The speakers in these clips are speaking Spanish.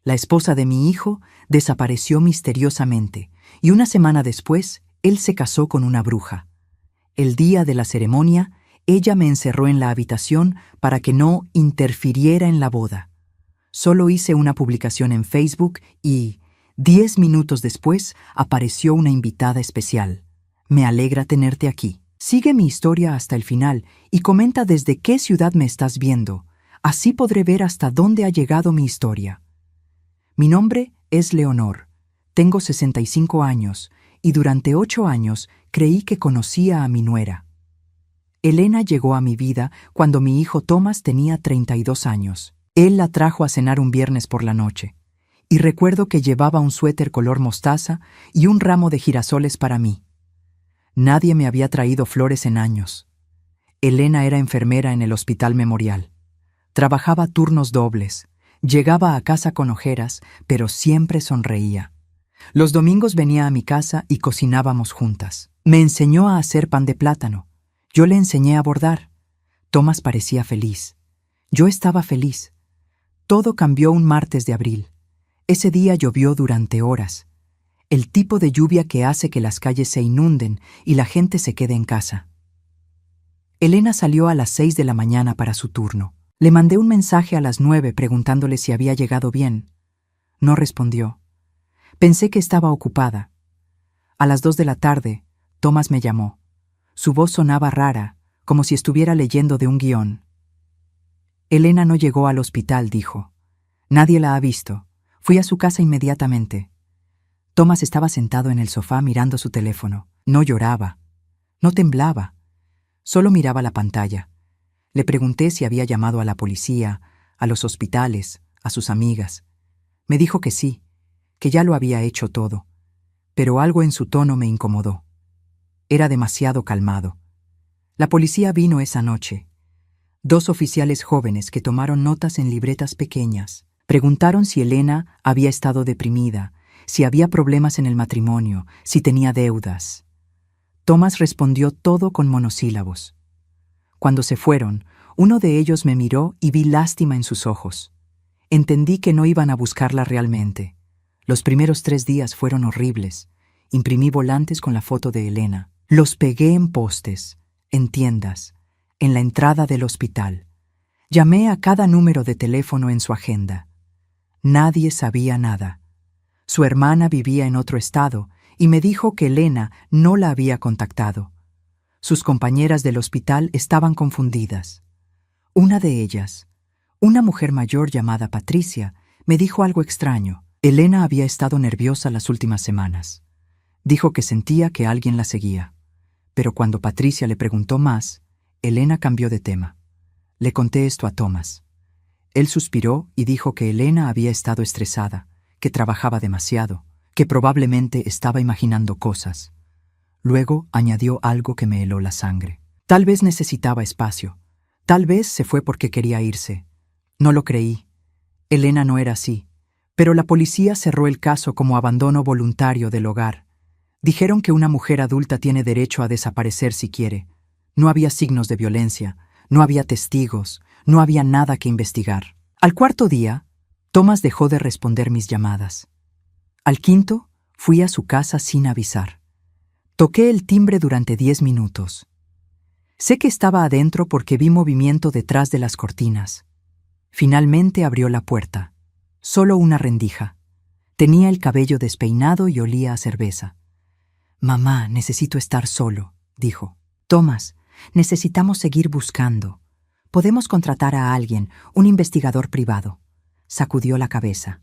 La esposa de mi hijo desapareció misteriosamente y una semana después él se casó con una bruja. El día de la ceremonia, ella me encerró en la habitación para que no interfiriera en la boda. Solo hice una publicación en Facebook y 10 minutos después apareció una invitada especial. Me alegra tenerte aquí. Sigue mi historia hasta el final y comenta desde qué ciudad me estás viendo. Así podré ver hasta dónde ha llegado mi historia. Mi nombre es Leonor. Tengo 65 años y durante 8 años creí que conocía a mi nuera. Elena llegó a mi vida cuando mi hijo Tomás tenía 32 años. Él la trajo a cenar un viernes por la noche, y recuerdo que llevaba un suéter color mostaza y un ramo de girasoles para mí. Nadie me había traído flores en años. Elena era enfermera en el Hospital Memorial. Trabajaba turnos dobles, llegaba a casa con ojeras, pero siempre sonreía. Los domingos venía a mi casa y cocinábamos juntas. Me enseñó a hacer pan de plátano. Yo le enseñé a bordar. Tomás parecía feliz. Yo estaba feliz. Todo cambió un martes de abril. Ese día llovió durante horas. El tipo de lluvia que hace que las calles se inunden y la gente se quede en casa. Elena salió a las 6 de la mañana para su turno. Le mandé un mensaje a las 9 preguntándole si había llegado bien. No respondió. Pensé que estaba ocupada. A las 2 de la tarde, Tomás me llamó. Su voz sonaba rara, como si estuviera leyendo de un guión. Elena no llegó al hospital, dijo. Nadie la ha visto. Fui a su casa inmediatamente. Tomás estaba sentado en el sofá mirando su teléfono. No lloraba. No temblaba. Solo miraba la pantalla. Le pregunté si había llamado a la policía, a los hospitales, a sus amigas. Me dijo que sí, que ya lo había hecho todo. Pero algo en su tono me incomodó. Era demasiado calmado. La policía vino esa noche. 2 oficiales jóvenes que tomaron notas en libretas pequeñas. Preguntaron si Elena había estado deprimida, si había problemas en el matrimonio, si tenía deudas. Tomás respondió todo con monosílabos. Cuando se fueron, uno de ellos me miró y vi lástima en sus ojos. Entendí que no iban a buscarla realmente. Los primeros 3 días fueron horribles. Imprimí volantes con la foto de Elena. Los pegué en postes, en tiendas, en la entrada del hospital. Llamé a cada número de teléfono en su agenda. Nadie sabía nada. Su hermana vivía en otro estado y me dijo que Elena no la había contactado. Sus compañeras del hospital estaban confundidas. Una de ellas, una mujer mayor llamada Patricia, me dijo algo extraño. Elena había estado nerviosa las últimas semanas. Dijo que sentía que alguien la seguía. Pero cuando Patricia le preguntó más, Elena cambió de tema. Le conté esto a Tomás. Él suspiró y dijo que Elena había estado estresada, que trabajaba demasiado, que probablemente estaba imaginando cosas. Luego añadió algo que me heló la sangre. Tal vez necesitaba espacio. Tal vez se fue porque quería irse. No lo creí. Elena no era así. Pero la policía cerró el caso como abandono voluntario del hogar. Dijeron que una mujer adulta tiene derecho a desaparecer si quiere. No había signos de violencia, no había testigos, no había nada que investigar. Al 4.º día, Tomás dejó de responder mis llamadas. Al 5.º, fui a su casa sin avisar. Toqué el timbre durante 10 minutos. Sé que estaba adentro porque vi movimiento detrás de las cortinas. Finalmente abrió la puerta. Solo una rendija. Tenía el cabello despeinado y olía a cerveza. «Mamá, necesito estar solo», dijo. «Tomás, necesitamos seguir buscando. Podemos contratar a alguien, un investigador privado». Sacudió la cabeza.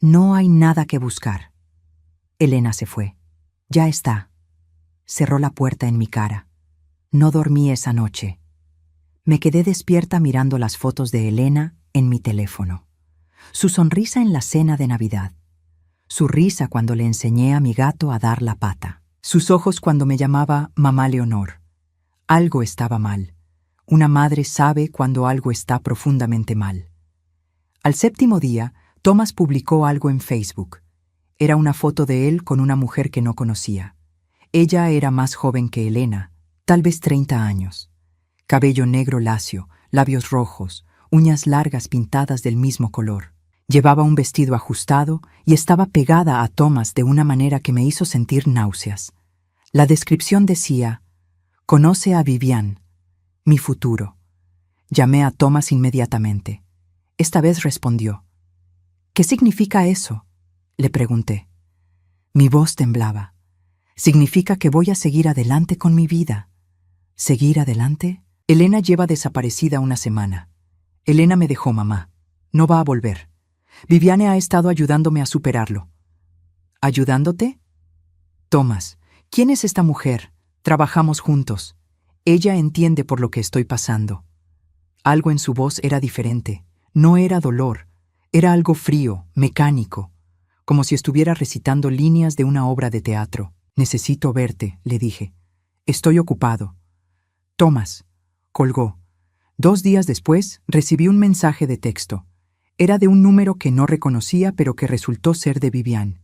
«No hay nada que buscar». Elena se fue. «Ya está». Cerró la puerta en mi cara. No dormí esa noche. Me quedé despierta mirando las fotos de Elena en mi teléfono. Su sonrisa en la cena de Navidad. Su risa cuando le enseñé a mi gato a dar la pata. Sus ojos cuando me llamaba mamá Leonor. Algo estaba mal. Una madre sabe cuando algo está profundamente mal. Al 7.º día, Tomás publicó algo en Facebook. Era una foto de él con una mujer que no conocía. Ella era más joven que Elena, tal vez 30 años. Cabello negro lacio, labios rojos, uñas largas pintadas del mismo color. Llevaba un vestido ajustado y estaba pegada a Thomas de una manera que me hizo sentir náuseas. La descripción decía: «Conoce a Vivian, mi futuro». Llamé a Thomas inmediatamente. Esta vez respondió. «¿Qué significa eso?», le pregunté. Mi voz temblaba. «Significa que voy a seguir adelante con mi vida». ¿Seguir adelante? Elena lleva desaparecida una semana. Elena me dejó, mamá. No va a volver. Viviane ha estado ayudándome a superarlo. ¿Ayudándote? Thomas, ¿quién es esta mujer? Trabajamos juntos. Ella entiende por lo que estoy pasando. Algo en su voz era diferente. No era dolor. Era algo frío, mecánico, como si estuviera recitando líneas de una obra de teatro. Necesito verte, le dije. Estoy ocupado. Thomas. Colgó. 2 días después recibí un mensaje de texto. Era de un número que no reconocía, pero que resultó ser de Vivian.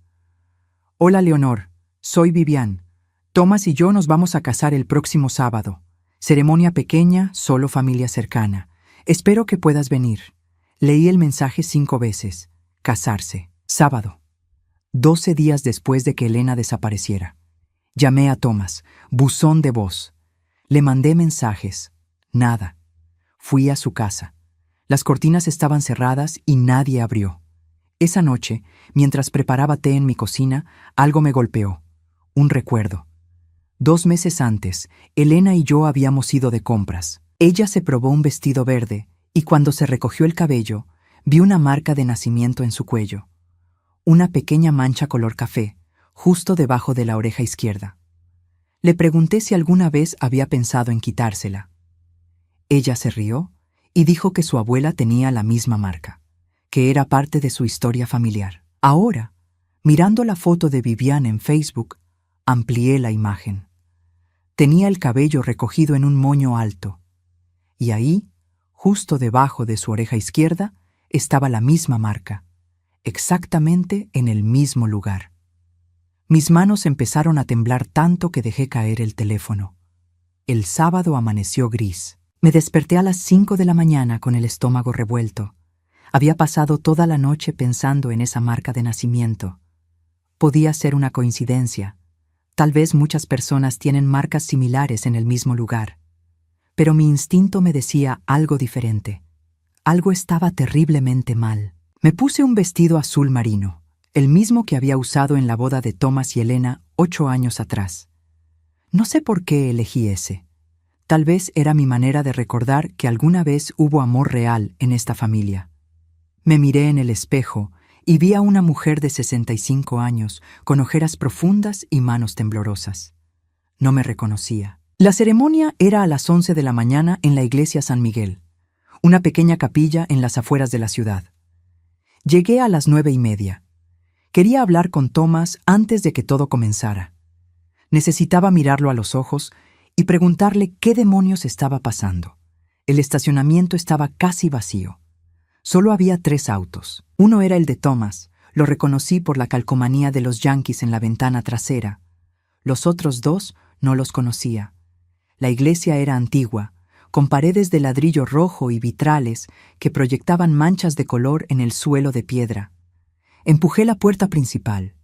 Hola, Leonor. Soy Vivian. Thomas y yo nos vamos a casar el próximo sábado. Ceremonia pequeña, solo familia cercana. Espero que puedas venir. Leí el mensaje 5 veces. Casarse. Sábado. 12 días después de que Elena desapareciera. Llamé a Thomas. Buzón de voz. Le mandé mensajes. Nada. Fui a su casa. Las cortinas estaban cerradas y nadie abrió. Esa noche, mientras preparaba té en mi cocina, algo me golpeó. Un recuerdo. 2 meses antes, Elena y yo habíamos ido de compras. Ella se probó un vestido verde y cuando se recogió el cabello, vi una marca de nacimiento en su cuello. Una pequeña mancha color café, justo debajo de la oreja izquierda. Le pregunté si alguna vez había pensado en quitársela. Ella se rió y dijo que su abuela tenía la misma marca, que era parte de su historia familiar. Ahora, mirando la foto de Vivian en Facebook, amplié la imagen. Tenía el cabello recogido en un moño alto, y ahí, justo debajo de su oreja izquierda, estaba la misma marca, exactamente en el mismo lugar. Mis manos empezaron a temblar tanto que dejé caer el teléfono. El sábado amaneció gris. Me desperté a las 5 de la mañana con el estómago revuelto. Había pasado toda la noche pensando en esa marca de nacimiento. Podía ser una coincidencia. Tal vez muchas personas tienen marcas similares en el mismo lugar. Pero mi instinto me decía algo diferente. Algo estaba terriblemente mal. Me puse un vestido azul marino, el mismo que había usado en la boda de Thomas y Elena 8 años atrás. No sé por qué elegí ese. Tal vez era mi manera de recordar que alguna vez hubo amor real en esta familia. Me miré en el espejo y vi a una mujer de 65 años, con ojeras profundas y manos temblorosas. No me reconocía. La ceremonia era a las 11 de la mañana en la iglesia San Miguel, una pequeña capilla en las afueras de la ciudad. Llegué a las 9:30. Quería hablar con Thomas antes de que todo comenzara. Necesitaba mirarlo a los ojos y preguntarle qué demonios estaba pasando. El estacionamiento estaba casi vacío. Solo había 3 autos. Uno era el de Thomas. Lo reconocí por la calcomanía de los Yankees en la ventana trasera. Los otros 2 no los conocía. La iglesia era antigua, con paredes de ladrillo rojo y vitrales que proyectaban manchas de color en el suelo de piedra. Empujé la puerta principal.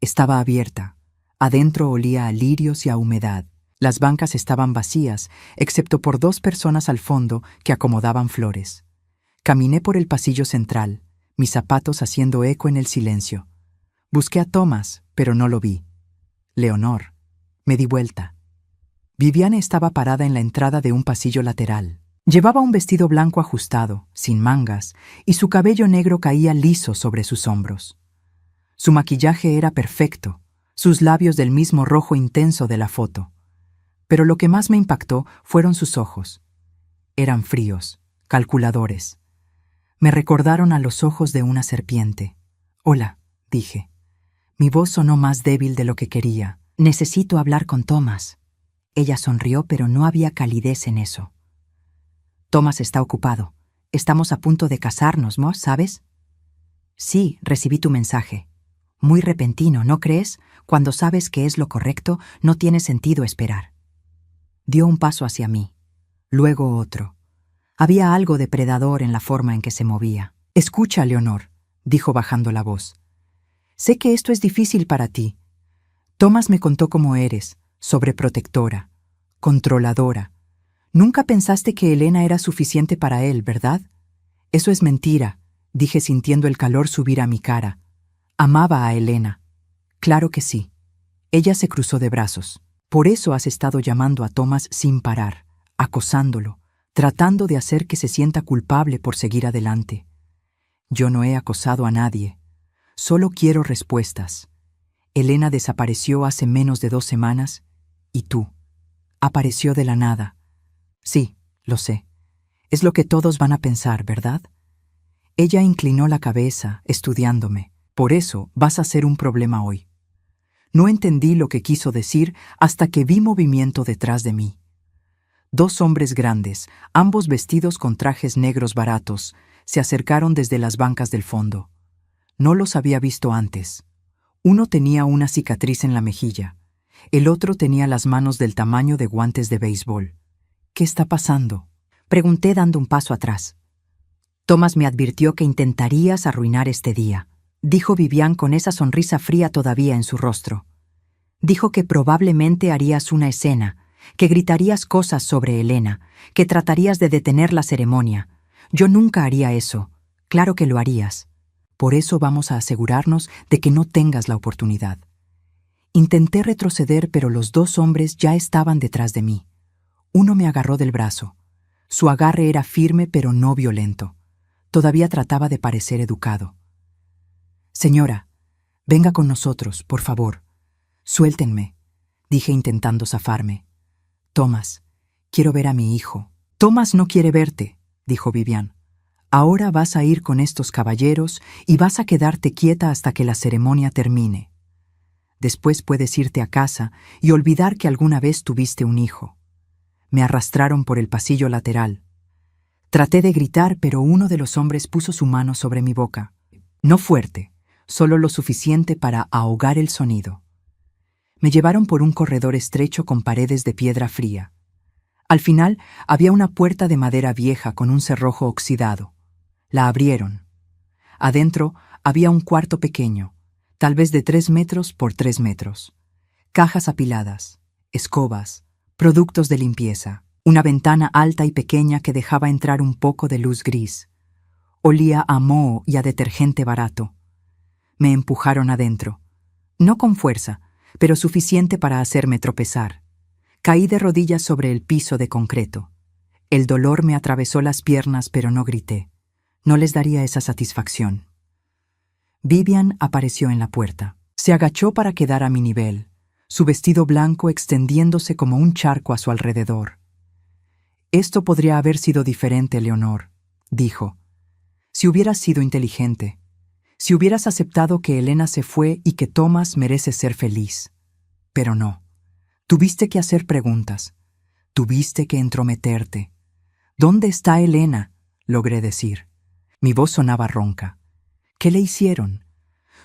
Estaba abierta. Adentro olía a lirios y a humedad. Las bancas estaban vacías, excepto por 2 personas al fondo que acomodaban flores. Caminé por el pasillo central, mis zapatos haciendo eco en el silencio. Busqué a Thomas, pero no lo vi. Leonor. Me di vuelta. Viviane estaba parada en la entrada de un pasillo lateral. Llevaba un vestido blanco ajustado, sin mangas, y su cabello negro caía liso sobre sus hombros. Su maquillaje era perfecto, sus labios del mismo rojo intenso de la foto. Pero lo que más me impactó fueron sus ojos. Eran fríos, calculadores. Me recordaron a los ojos de una serpiente. «Hola», dije. Mi voz sonó más débil de lo que quería. «Necesito hablar con Thomas». Ella sonrió, pero no había calidez en eso. «Thomas está ocupado. Estamos a punto de casarnos, ¿no? ¿Sabes?» «Sí, recibí tu mensaje. Muy repentino, ¿no crees? Cuando sabes que es lo correcto, no tiene sentido esperar». Dio un paso hacia mí, luego otro. Había algo depredador en la forma en que se movía. «Escucha, Leonor», dijo bajando la voz. Sé que esto es difícil para ti. Tomás me contó cómo eres, sobreprotectora, controladora. Nunca pensaste que Elena era suficiente para él, ¿verdad? Eso es mentira, dije sintiendo el calor subir a mi cara. Amaba a Elena. Claro que sí. Ella se cruzó de brazos. Por eso has estado llamando a Tomás sin parar, acosándolo, tratando de hacer que se sienta culpable por seguir adelante. Yo no he acosado a nadie. Solo quiero respuestas. Elena desapareció hace menos de 2 semanas y tú. Apareció de la nada. Sí, lo sé. Es lo que todos van a pensar, ¿verdad? Ella inclinó la cabeza, estudiándome. Por eso vas a ser un problema hoy. No entendí lo que quiso decir hasta que vi movimiento detrás de mí. 2 hombres grandes, ambos vestidos con trajes negros baratos, se acercaron desde las bancas del fondo. No los había visto antes. Uno tenía una cicatriz en la mejilla. El otro tenía las manos del tamaño de guantes de béisbol. ¿Qué está pasando?, pregunté dando un paso atrás. Tomás me advirtió que intentarías arruinar este día, dijo Vivian con esa sonrisa fría todavía en su rostro. Dijo que probablemente harías una escena, que gritarías cosas sobre Elena, que tratarías de detener la ceremonia. Yo nunca haría eso. Claro que lo harías. Por eso vamos a asegurarnos de que no tengas la oportunidad. Intenté retroceder, pero los 2 hombres ya estaban detrás de mí. Uno me agarró del brazo. Su agarre era firme pero no violento. Todavía trataba de parecer educado. Señora, venga con nosotros, por favor. Suéltenme, dije intentando zafarme. Tomás, quiero ver a mi hijo. Tomás no quiere verte, dijo Vivian. Ahora vas a ir con estos caballeros y vas a quedarte quieta hasta que la ceremonia termine. Después puedes irte a casa y olvidar que alguna vez tuviste un hijo. Me arrastraron por el pasillo lateral. Traté de gritar, pero uno de los hombres puso su mano sobre mi boca. No fuerte, solo lo suficiente para ahogar el sonido. Me llevaron por un corredor estrecho con paredes de piedra fría. Al final había una puerta de madera vieja con un cerrojo oxidado. La abrieron. Adentro había un cuarto pequeño, tal vez de 3 metros por 3 metros. Cajas apiladas, escobas, productos de limpieza, una ventana alta y pequeña que dejaba entrar un poco de luz gris. Olía a moho y a detergente barato. Me empujaron adentro. No con fuerza, pero suficiente para hacerme tropezar. Caí de rodillas sobre el piso de concreto. El dolor me atravesó las piernas, pero no grité. No les daría esa satisfacción. Vivian apareció en la puerta. Se agachó para quedar a mi nivel, su vestido blanco extendiéndose como un charco a su alrededor. Esto podría haber sido diferente, Leonor, dijo. Si hubieras sido inteligente, si hubieras aceptado que Elena se fue y que Tomás merece ser feliz. Pero no. Tuviste que hacer preguntas. Tuviste que entrometerte. ¿Dónde está Elena?, logré decir. Mi voz sonaba ronca. ¿Qué le hicieron?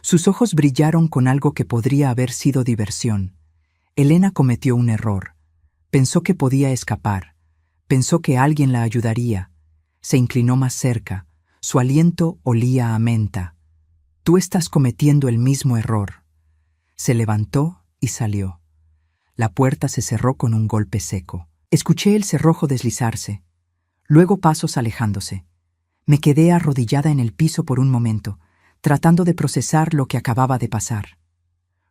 Sus ojos brillaron con algo que podría haber sido diversión. Elena cometió un error. Pensó que podía escapar. Pensó que alguien la ayudaría. Se inclinó más cerca. Su aliento olía a menta. Tú estás cometiendo el mismo error. Se levantó y salió. La puerta se cerró con un golpe seco. Escuché el cerrojo deslizarse. Luego pasos alejándose. Me quedé arrodillada en el piso por un momento, tratando de procesar lo que acababa de pasar.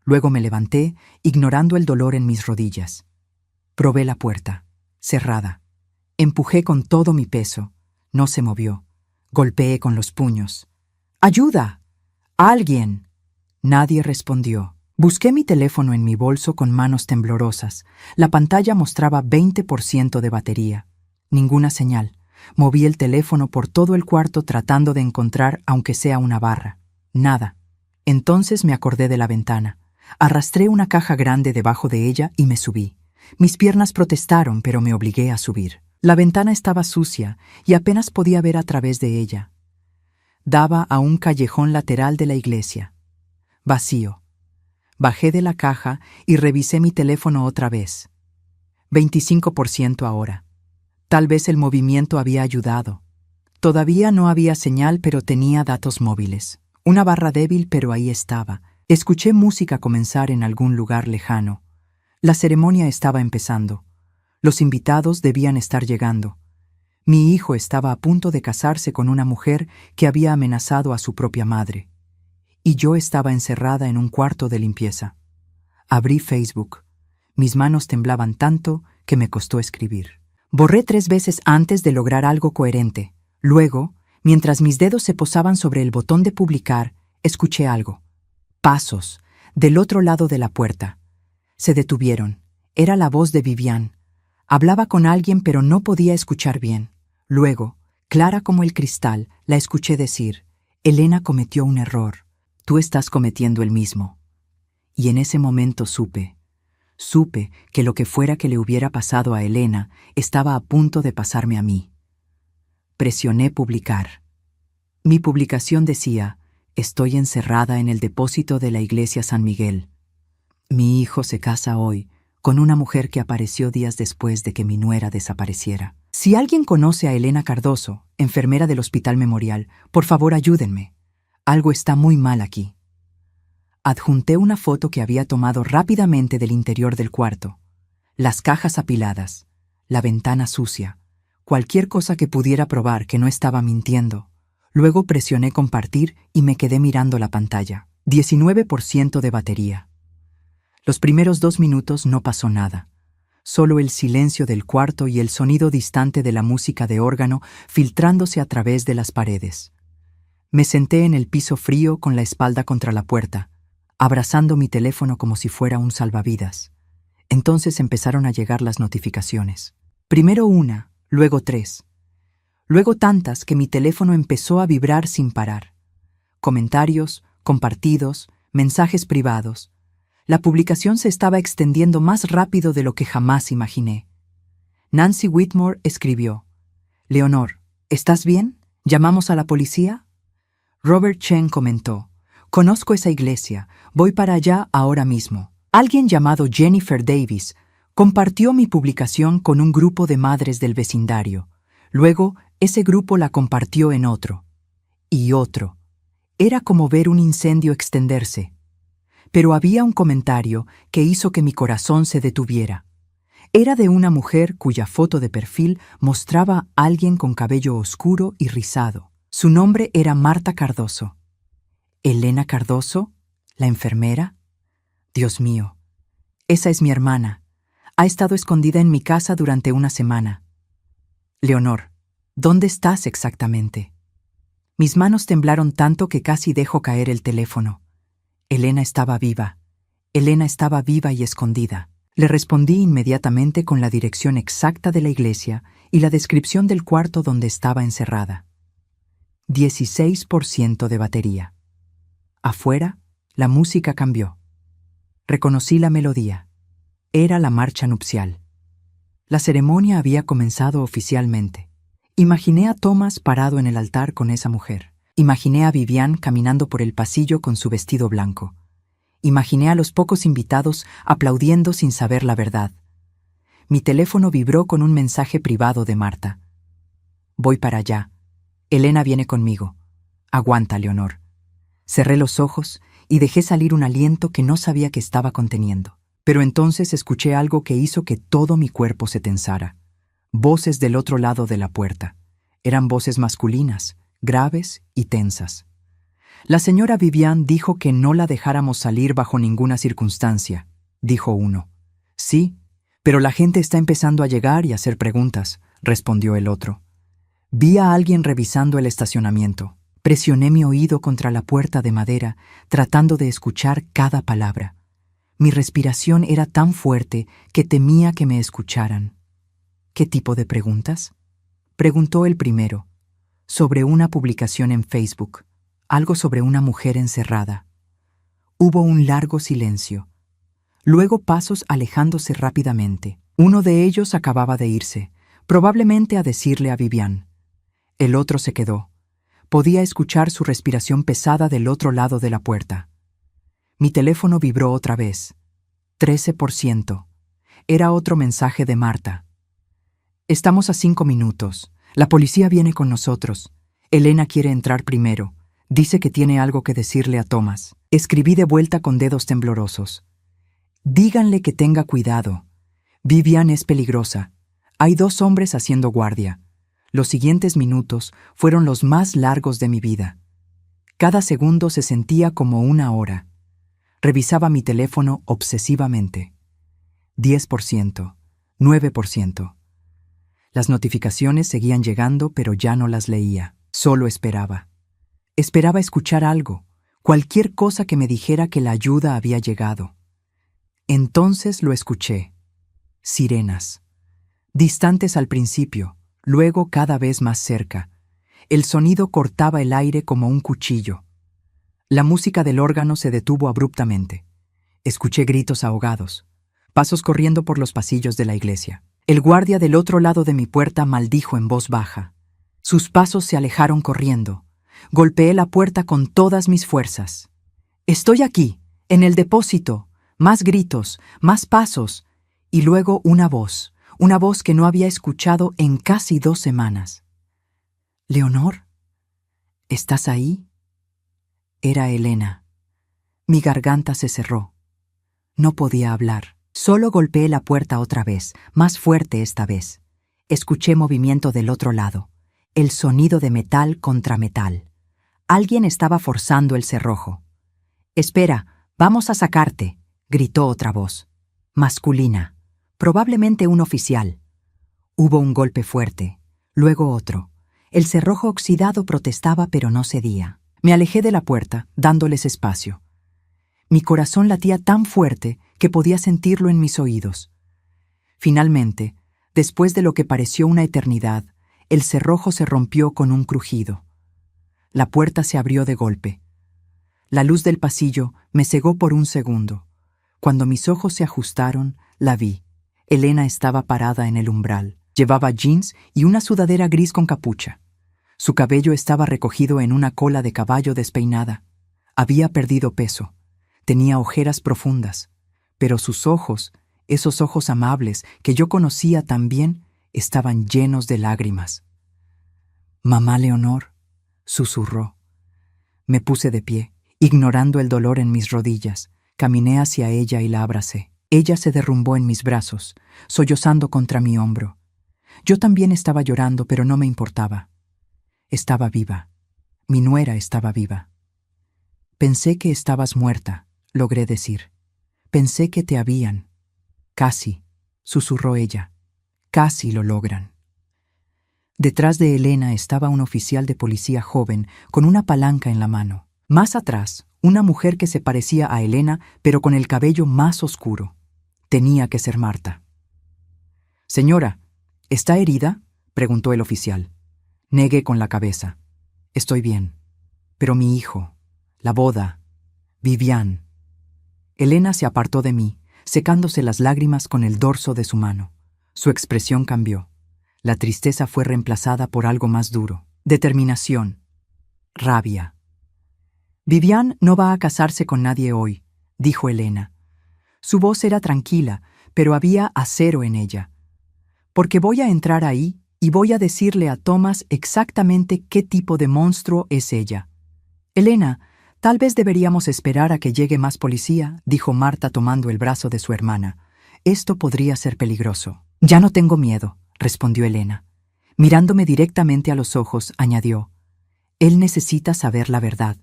Luego me levanté, ignorando el dolor en mis rodillas. Probé la puerta, cerrada. Empujé con todo mi peso. No se movió. Golpeé con los puños. ¡Ayuda! ¡Alguien! Nadie respondió. Busqué mi teléfono en mi bolso con manos temblorosas. La pantalla mostraba 20% de batería. Ninguna señal. Moví el teléfono por todo el cuarto tratando de encontrar aunque sea una barra. Nada. Entonces me acordé de la ventana. Arrastré una caja grande debajo de ella y me subí. Mis piernas protestaron, pero me obligué a subir. La ventana estaba sucia y apenas podía ver a través de ella. Daba a un callejón lateral de la iglesia. Vacío. Bajé de la caja y revisé mi teléfono otra vez. 25% ahora. Tal vez el movimiento había ayudado. Todavía no había señal, pero tenía datos móviles. Una barra débil, pero ahí estaba. Escuché música comenzar en algún lugar lejano. La ceremonia estaba empezando. Los invitados debían estar llegando. Mi hijo estaba a punto de casarse con una mujer que había amenazado a su propia madre. Y yo estaba encerrada en un cuarto de limpieza. Abrí Facebook. Mis manos temblaban tanto que me costó escribir. Borré 3 veces antes de lograr algo coherente. Luego, mientras mis dedos se posaban sobre el botón de publicar, escuché algo. Pasos, del otro lado de la puerta. Se detuvieron. Era la voz de Vivian. Hablaba con alguien, pero no podía escuchar bien. Luego, clara como el cristal, la escuché decir: Elena cometió un error. Tú estás cometiendo el mismo. Y en ese momento supe que lo que fuera que le hubiera pasado a Elena estaba a punto de pasarme a mí. Presioné publicar. Mi publicación decía: estoy encerrada en el depósito de la iglesia San Miguel. Mi hijo se casa hoy con una mujer que apareció días después de que mi nuera desapareciera. Si alguien conoce a Elena Cardoso, enfermera del Hospital Memorial, por favor ayúdenme. Algo está muy mal aquí. Adjunté una foto que había tomado rápidamente del interior del cuarto. Las cajas apiladas, la ventana sucia, cualquier cosa que pudiera probar que no estaba mintiendo. Luego presioné compartir y me quedé mirando la pantalla. 19% de batería. Los primeros 2 minutos no pasó nada. Solo el silencio del cuarto y el sonido distante de la música de órgano filtrándose a través de las paredes. Me senté en el piso frío con la espalda contra la puerta, abrazando mi teléfono como si fuera un salvavidas. Entonces empezaron a llegar las notificaciones. Primero 1, luego 3. Luego tantas que mi teléfono empezó a vibrar sin parar. Comentarios, compartidos, mensajes privados. La publicación se estaba extendiendo más rápido de lo que jamás imaginé. Nancy Whitmore escribió: Leonor, ¿estás bien? ¿Llamamos a la policía? Robert Chen comentó: conozco esa iglesia, voy para allá ahora mismo. Alguien llamado Jennifer Davis compartió mi publicación con un grupo de madres del vecindario. Luego, ese grupo la compartió en otro. Y otro. Era como ver un incendio extenderse. Pero había un comentario que hizo que mi corazón se detuviera. Era de una mujer cuya foto de perfil mostraba a alguien con cabello oscuro y rizado. Su nombre era Marta Cardoso. ¿Elena Cardoso? ¿La enfermera? Dios mío, esa es mi hermana. Ha estado escondida en mi casa durante una semana. Leonor, ¿dónde estás exactamente? Mis manos temblaron tanto que casi dejo caer el teléfono. Elena estaba viva. Elena estaba viva y escondida. Le respondí inmediatamente con la dirección exacta de la iglesia y la descripción del cuarto donde estaba encerrada. 16% de batería. Afuera, la música cambió. Reconocí la melodía. Era la marcha nupcial. La ceremonia había comenzado oficialmente. Imaginé a Thomas parado en el altar con esa mujer. Imaginé a Vivian caminando por el pasillo con su vestido blanco. Imaginé a los pocos invitados aplaudiendo sin saber la verdad. Mi teléfono vibró con un mensaje privado de Marta. Voy para allá. Elena viene conmigo. Aguanta, Leonor. Cerré los ojos y dejé salir un aliento que no sabía que estaba conteniendo. Pero entonces escuché algo que hizo que todo mi cuerpo se tensara. Voces del otro lado de la puerta. Eran voces masculinas, graves y tensas. La señora Vivian dijo que no la dejáramos salir bajo ninguna circunstancia, dijo uno. Sí, pero la gente está empezando a llegar y a hacer preguntas, respondió el otro. Vi a alguien revisando el estacionamiento. Presioné mi oído contra la puerta de madera, tratando de escuchar cada palabra. Mi respiración era tan fuerte que temía que me escucharan. ¿Qué tipo de preguntas? Preguntó el primero. Sobre una publicación en Facebook, algo sobre una mujer encerrada. Hubo un largo silencio. Luego pasos alejándose rápidamente. Uno de ellos acababa de irse, probablemente a decirle a Vivian. El otro se quedó. Podía escuchar su respiración pesada del otro lado de la puerta. Mi teléfono vibró otra vez. 13%. Era otro mensaje de Marta. Estamos a 5 minutos. La policía viene con nosotros. Elena quiere entrar primero. Dice que tiene algo que decirle a Thomas. Escribí de vuelta con dedos temblorosos. Díganle que tenga cuidado. Vivian es peligrosa. Hay 2 hombres haciendo guardia. Los siguientes minutos fueron los más largos de mi vida. Cada segundo se sentía como una hora. Revisaba mi teléfono obsesivamente. 10%, 9%. Las notificaciones seguían llegando, pero ya no las leía. Solo esperaba. Esperaba escuchar algo, cualquier cosa que me dijera que la ayuda había llegado. Entonces lo escuché. Sirenas. Distantes al principio, luego cada vez más cerca. El sonido cortaba el aire como un cuchillo. La música del órgano se detuvo abruptamente. Escuché gritos ahogados, pasos corriendo por los pasillos de la iglesia. El guardia del otro lado de mi puerta maldijo en voz baja. Sus pasos se alejaron corriendo. Golpeé la puerta con todas mis fuerzas. «Estoy aquí, en el depósito». Más gritos, más pasos, y luego una voz que no había escuchado en casi 2 semanas. «¿Leonor? ¿Estás ahí?» Era Elena. Mi garganta se cerró. No podía hablar. Solo golpeé la puerta otra vez, más fuerte esta vez. Escuché movimiento del otro lado, el sonido de metal contra metal. Alguien estaba forzando el cerrojo. «Espera, vamos a sacarte», gritó otra voz. Masculina, probablemente un oficial. Hubo un golpe fuerte, luego otro. El cerrojo oxidado protestaba, pero no cedía. Me alejé de la puerta, dándoles espacio. Mi corazón latía tan fuerte que podía sentirlo en mis oídos. Finalmente, después de lo que pareció una eternidad, el cerrojo se rompió con un crujido. La puerta se abrió de golpe. La luz del pasillo me cegó por un segundo. Cuando mis ojos se ajustaron, la vi. Elena estaba parada en el umbral. Llevaba jeans y una sudadera gris con capucha. Su cabello estaba recogido en una cola de caballo despeinada. Había perdido peso. Tenía ojeras profundas. Pero sus ojos, esos ojos amables que yo conocía tan bien, estaban llenos de lágrimas. «Mamá Leonor», susurró. Me puse de pie, ignorando el dolor en mis rodillas. Caminé hacia ella y la abracé. Ella se derrumbó en mis brazos, sollozando contra mi hombro. Yo también estaba llorando, pero no me importaba. Estaba viva. Mi nuera estaba viva. «Pensé que estabas muerta», logré decir. «Pensé que te habían». «Casi», susurró ella. «Casi lo logran». Detrás de Elena estaba un oficial de policía joven con una palanca en la mano. Más atrás, una mujer que se parecía a Elena, pero con el cabello más oscuro. Tenía que ser Marta. «Señora, ¿está herida?», preguntó el oficial. Negué con la cabeza. «Estoy bien. Pero mi hijo, la boda, Vivian». Elena se apartó de mí, secándose las lágrimas con el dorso de su mano. Su expresión cambió. La tristeza fue reemplazada por algo más duro. Determinación. Rabia. «Vivian no va a casarse con nadie hoy», dijo Elena. Su voz era tranquila, pero había acero en ella. «Porque voy a entrar ahí y voy a decirle a Thomas exactamente qué tipo de monstruo es ella». «Elena, tal vez deberíamos esperar a que llegue más policía», dijo Marta tomando el brazo de su hermana. «Esto podría ser peligroso». «Ya no tengo miedo», respondió Elena. Mirándome directamente a los ojos, añadió: «Él necesita saber la verdad.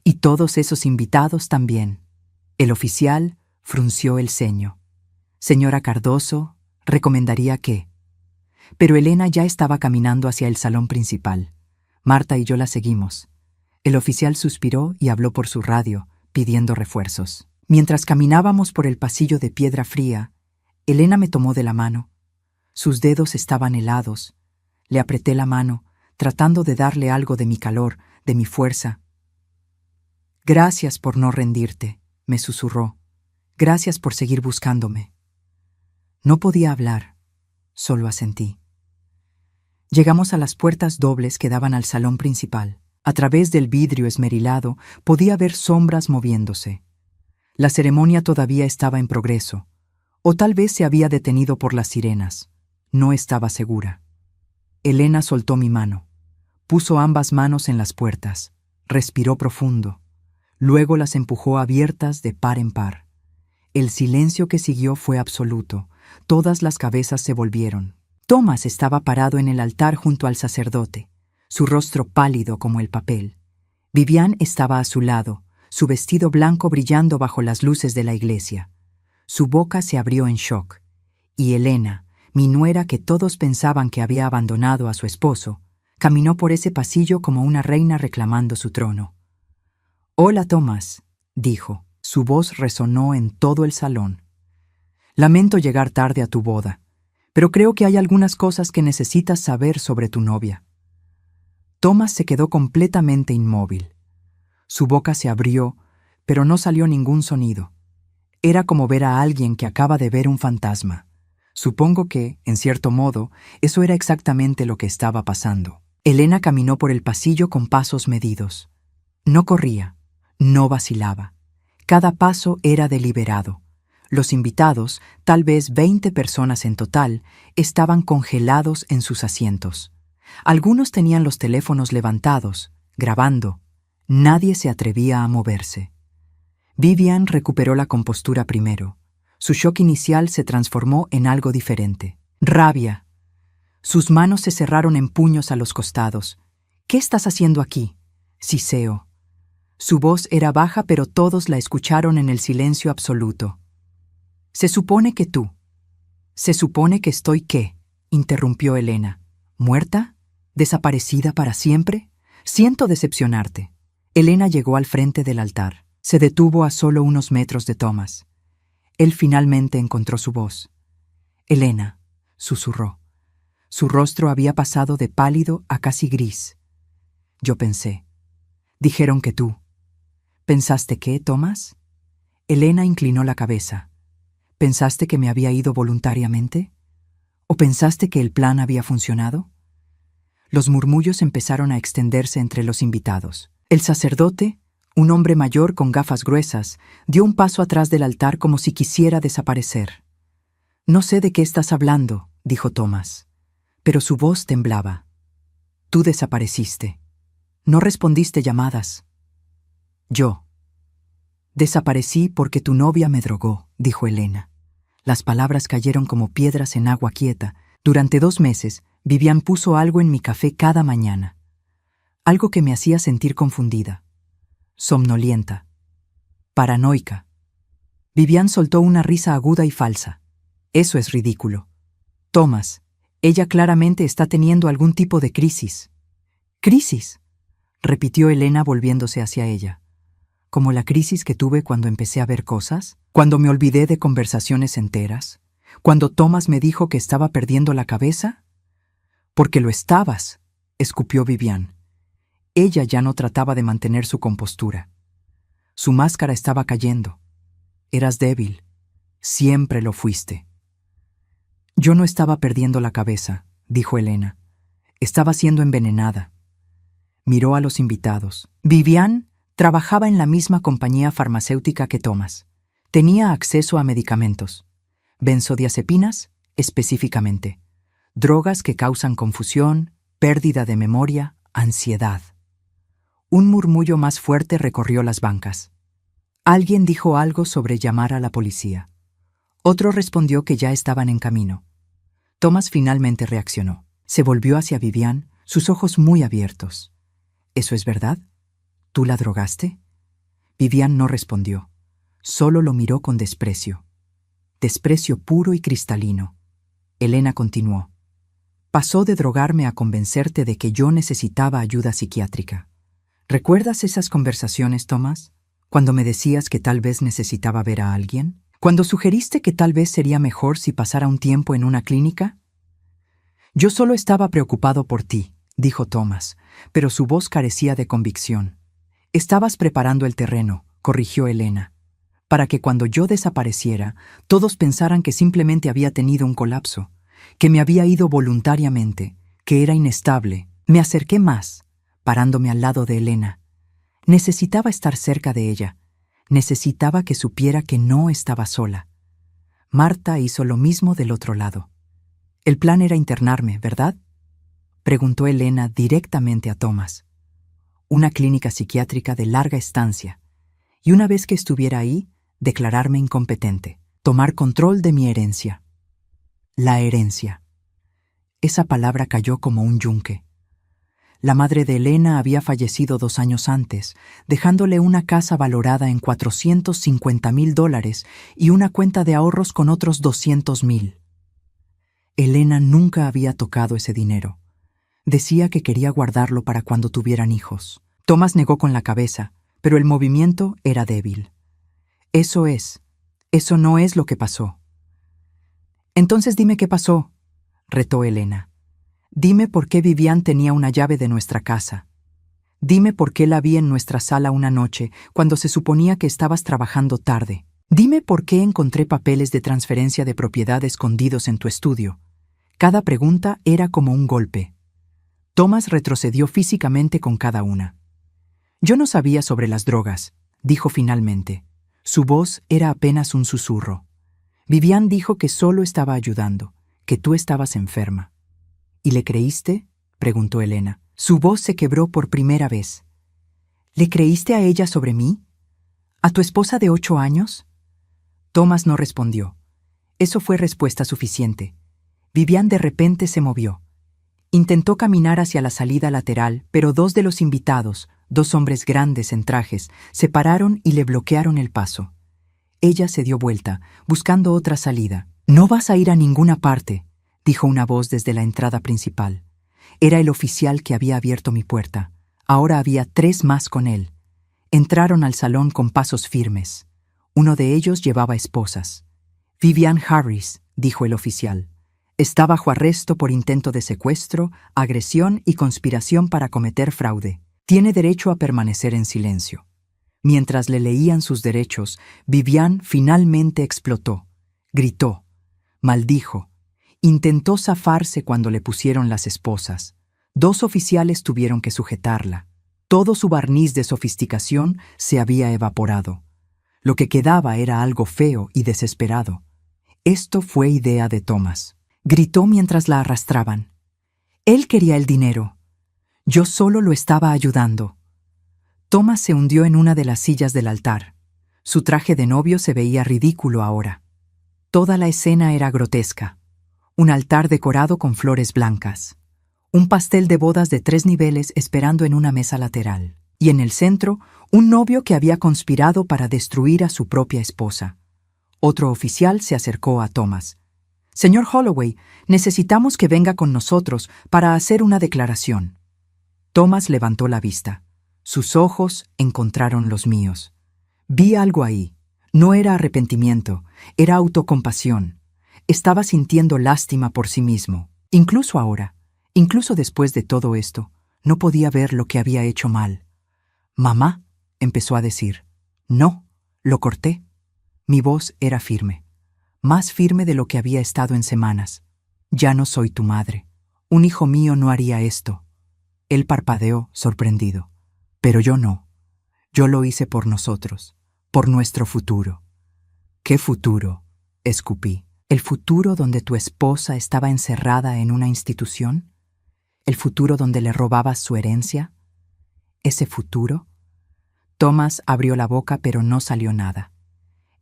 Y todos esos invitados también». El oficial frunció el ceño. «Señora Cardoso, recomendaría que…». Pero Elena ya estaba caminando hacia el salón principal. Marta y yo la seguimos. El oficial suspiró y habló por su radio, pidiendo refuerzos. Mientras caminábamos por el pasillo de piedra fría, Elena me tomó de la mano. Sus dedos estaban helados. Le apreté la mano, tratando de darle algo de mi calor, de mi fuerza. «Gracias por no rendirte», me susurró. «Gracias por seguir buscándome». No podía hablar, solo asentí. Llegamos a las puertas dobles que daban al salón principal. A través del vidrio esmerilado podía ver sombras moviéndose. La ceremonia todavía estaba en progreso, o tal vez se había detenido por las sirenas. No estaba segura. Elena soltó mi mano. Puso ambas manos en las puertas. Respiró profundo. Luego las empujó abiertas de par en par. El silencio que siguió fue absoluto. Todas las cabezas se volvieron. Thomas estaba parado en el altar junto al sacerdote, su rostro pálido como el papel. Vivian estaba a su lado, su vestido blanco brillando bajo las luces de la iglesia. Su boca se abrió en shock. Y Elena, mi nuera que todos pensaban que había abandonado a su esposo, caminó por ese pasillo como una reina reclamando su trono. «Hola, Thomas», dijo. Su voz resonó en todo el salón. «Lamento llegar tarde a tu boda, pero creo que hay algunas cosas que necesitas saber sobre tu novia». Thomas se quedó completamente inmóvil. Su boca se abrió, pero no salió ningún sonido. Era como ver a alguien que acaba de ver un fantasma. Supongo que, en cierto modo, eso era exactamente lo que estaba pasando. Elena caminó por el pasillo con pasos medidos. No corría, no vacilaba. Cada paso era deliberado. Los invitados, tal vez 20 personas en total, estaban congelados en sus asientos. Algunos tenían los teléfonos levantados, grabando. Nadie se atrevía a moverse. Vivian recuperó la compostura primero. Su shock inicial se transformó en algo diferente. Rabia. Sus manos se cerraron en puños a los costados. «¿Qué estás haciendo aquí?», siseó. Su voz era baja, pero todos la escucharon en el silencio absoluto. «Se supone que tú». «¿Se supone que estoy qué?», interrumpió Elena. «¿Muerta? ¿Desaparecida para siempre? Siento decepcionarte». Elena llegó al frente del altar. Se detuvo a solo unos metros de Thomas. Él finalmente encontró su voz. «Elena», susurró. Su rostro había pasado de pálido a casi gris. «Yo pensé. Dijeron que tú». «¿Pensaste qué, Thomas?» Elena inclinó la cabeza. «¿Pensaste que me había ido voluntariamente? ¿O pensaste que el plan había funcionado?» Los murmullos empezaron a extenderse entre los invitados. El sacerdote, un hombre mayor con gafas gruesas, dio un paso atrás del altar como si quisiera desaparecer. «No sé de qué estás hablando», dijo Thomas, pero su voz temblaba. «Tú desapareciste. No respondiste llamadas». «Yo. Desaparecí porque tu novia me drogó», dijo Elena. Las palabras cayeron como piedras en agua quieta. Durante 2 meses, Vivian puso algo en mi café cada mañana. Algo que me hacía sentir confundida, somnolienta, paranoica. Vivian soltó una risa aguda y falsa. «Eso es ridículo. Thomas, ella claramente está teniendo algún tipo de crisis». «¿Crisis?», repitió Elena volviéndose hacia ella. «¿Como la crisis que tuve cuando empecé a ver cosas? ¿Cuando me olvidé de conversaciones enteras? ¿Cuando Thomas me dijo que estaba perdiendo la cabeza?» «Porque lo estabas», escupió Vivian. Ella ya no trataba de mantener su compostura. Su máscara estaba cayendo. «Eras débil. Siempre lo fuiste». «Yo no estaba perdiendo la cabeza», dijo Elena. «Estaba siendo envenenada». Miró a los invitados. Vivian trabajaba en la misma compañía farmacéutica que Thomas. Tenía acceso a medicamentos. Benzodiazepinas, específicamente. Drogas que causan confusión, pérdida de memoria, ansiedad. Un murmullo más fuerte recorrió las bancas. Alguien dijo algo sobre llamar a la policía. Otro respondió que ya estaban en camino. Thomas finalmente reaccionó. Se volvió hacia Vivian, sus ojos muy abiertos. «¿Eso es verdad? ¿Tú la drogaste?» Vivian no respondió. Solo lo miró con desprecio. Desprecio puro y cristalino. Elena continuó. «Pasó de drogarme a convencerte de que yo necesitaba ayuda psiquiátrica. ¿Recuerdas esas conversaciones, Thomas? Cuando me decías que tal vez necesitaba ver a alguien. Cuando sugeriste que tal vez sería mejor si pasara un tiempo en una clínica». «Yo solo estaba preocupado por ti», dijo Thomas, pero su voz carecía de convicción. «Estabas preparando el terreno», corrigió Elena, «para que cuando yo desapareciera, todos pensaran que simplemente había tenido un colapso, que me había ido voluntariamente, que era inestable». Me acerqué más, parándome al lado de Elena. Necesitaba estar cerca de ella. Necesitaba que supiera que no estaba sola. Marta hizo lo mismo del otro lado. «El plan era internarme, ¿verdad?», preguntó Elena directamente a Thomas. una clínica psiquiátrica de larga estancia, y una vez que estuviera ahí, declararme incompetente, tomar control de mi herencia. La herencia. Esa palabra cayó como un yunque. La madre de Elena había fallecido 2 años antes, dejándole una casa valorada en $450,000 y una cuenta de ahorros con otros 200,000. Elena nunca había tocado ese dinero. Decía que quería guardarlo para cuando tuvieran hijos. Thomas negó con la cabeza, pero el movimiento era débil. Eso no es lo que pasó. Entonces dime qué pasó, retó Elena. Dime por qué Vivian tenía una llave de nuestra casa. Dime por qué la vi en nuestra sala una noche, cuando se suponía que estabas trabajando tarde. Dime por qué encontré papeles de transferencia de propiedad escondidos en tu estudio. Cada pregunta era como un golpe. Thomas retrocedió físicamente con cada una. Yo no sabía sobre las drogas, dijo finalmente. Su voz era apenas un susurro. Vivian dijo que solo estaba ayudando, que tú estabas enferma. ¿Y le creíste?, preguntó Elena. Su voz se quebró por primera vez. ¿Le creíste a ella sobre mí? ¿A tu esposa de 8 años? Thomas no respondió. Eso fue respuesta suficiente. Vivian de repente se movió. Intentó caminar hacia la salida lateral, pero 2 de los invitados, 2 hombres grandes en trajes, se pararon y le bloquearon el paso. Ella se dio vuelta, buscando otra salida. «No vas a ir a ninguna parte», dijo una voz desde la entrada principal. Era el oficial que había abierto mi puerta. Ahora había 3 más con él. Entraron al salón con pasos firmes. Uno de ellos llevaba esposas. «Vivian Harris», dijo el oficial. «Está bajo arresto por intento de secuestro, agresión y conspiración para cometer fraude. Tiene derecho a permanecer en silencio». Mientras le leían sus derechos, Vivian finalmente explotó. Gritó. Maldijo. Intentó zafarse cuando le pusieron las esposas. 2 oficiales tuvieron que sujetarla. Todo su barniz de sofisticación se había evaporado. Lo que quedaba era algo feo y desesperado. Esto fue idea de Thomas. Gritó mientras la arrastraban. Él quería el dinero. Yo solo lo estaba ayudando. Thomas se hundió en una de las sillas del altar. Su traje de novio se veía ridículo ahora. Toda la escena era grotesca. Un altar decorado con flores blancas. Un pastel de bodas de 3 niveles esperando en una mesa lateral. Y en el centro, un novio que había conspirado para destruir a su propia esposa. Otro oficial se acercó a Thomas. «Señor Holloway, necesitamos que venga con nosotros para hacer una declaración». Thomas levantó la vista. Sus ojos encontraron los míos. Vi algo ahí. No era arrepentimiento, era autocompasión. Estaba sintiendo lástima por sí mismo. Incluso ahora, incluso después de todo esto, no podía ver lo que había hecho mal. «Mamá», empezó a decir. «No», lo corté. Mi voz era firme. Más firme de lo que había estado en semanas. «Ya no soy tu madre. Un hijo mío no haría esto». Él parpadeó, sorprendido. Pero yo no. Yo lo hice por nosotros, por nuestro futuro. «¿Qué futuro?», escupí. ¿El futuro donde tu esposa estaba encerrada en una institución? ¿El futuro donde le robabas su herencia? ¿Ese futuro? Thomas abrió la boca, pero no salió nada.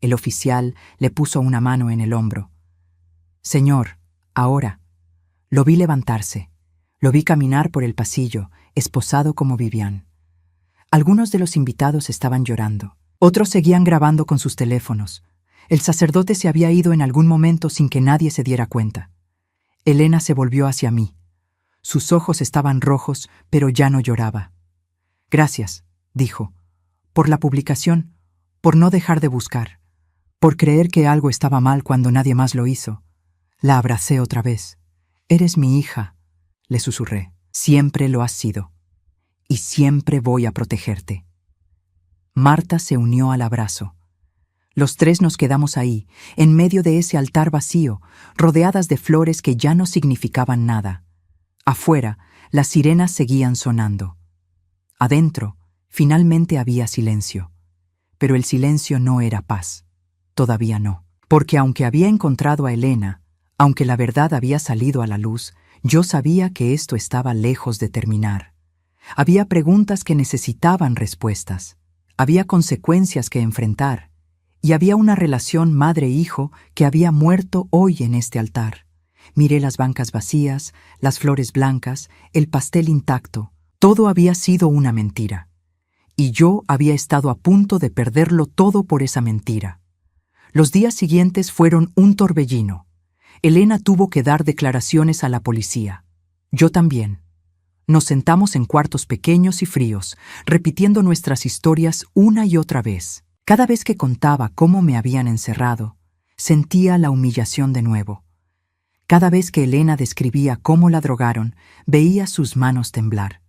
El oficial le puso una mano en el hombro. «Señor, ahora». Lo vi levantarse. Lo vi caminar por el pasillo, esposado como Vivian. Algunos de los invitados estaban llorando. Otros seguían grabando con sus teléfonos. El sacerdote se había ido en algún momento sin que nadie se diera cuenta. Elena se volvió hacia mí. Sus ojos estaban rojos, pero ya no lloraba. «Gracias», dijo, «por la publicación, por no dejar de buscar, por creer que algo estaba mal cuando nadie más lo hizo». La abracé otra vez. «Eres mi hija», le susurré. «Siempre lo has sido. Y siempre voy a protegerte». Marta se unió al abrazo. Los 3 nos quedamos ahí, en medio de ese altar vacío, rodeadas de flores que ya no significaban nada. Afuera, las sirenas seguían sonando. Adentro, finalmente había silencio. Pero el silencio no era paz. Todavía no. Porque aunque había encontrado a Elena, aunque la verdad había salido a la luz, yo sabía que esto estaba lejos de terminar. Había preguntas que necesitaban respuestas. Había consecuencias que enfrentar. Y había una relación madre-hijo que había muerto hoy en este altar. Miré las bancas vacías, las flores blancas, el pastel intacto. Todo había sido una mentira. Y yo había estado a punto de perderlo todo por esa mentira. Los días siguientes fueron un torbellino. Elena tuvo que dar declaraciones a la policía. Yo también. Nos sentamos en cuartos pequeños y fríos, repitiendo nuestras historias una y otra vez. Cada vez que contaba cómo me habían encerrado, sentía la humillación de nuevo. Cada vez que Elena describía cómo la drogaron, veía sus manos temblar.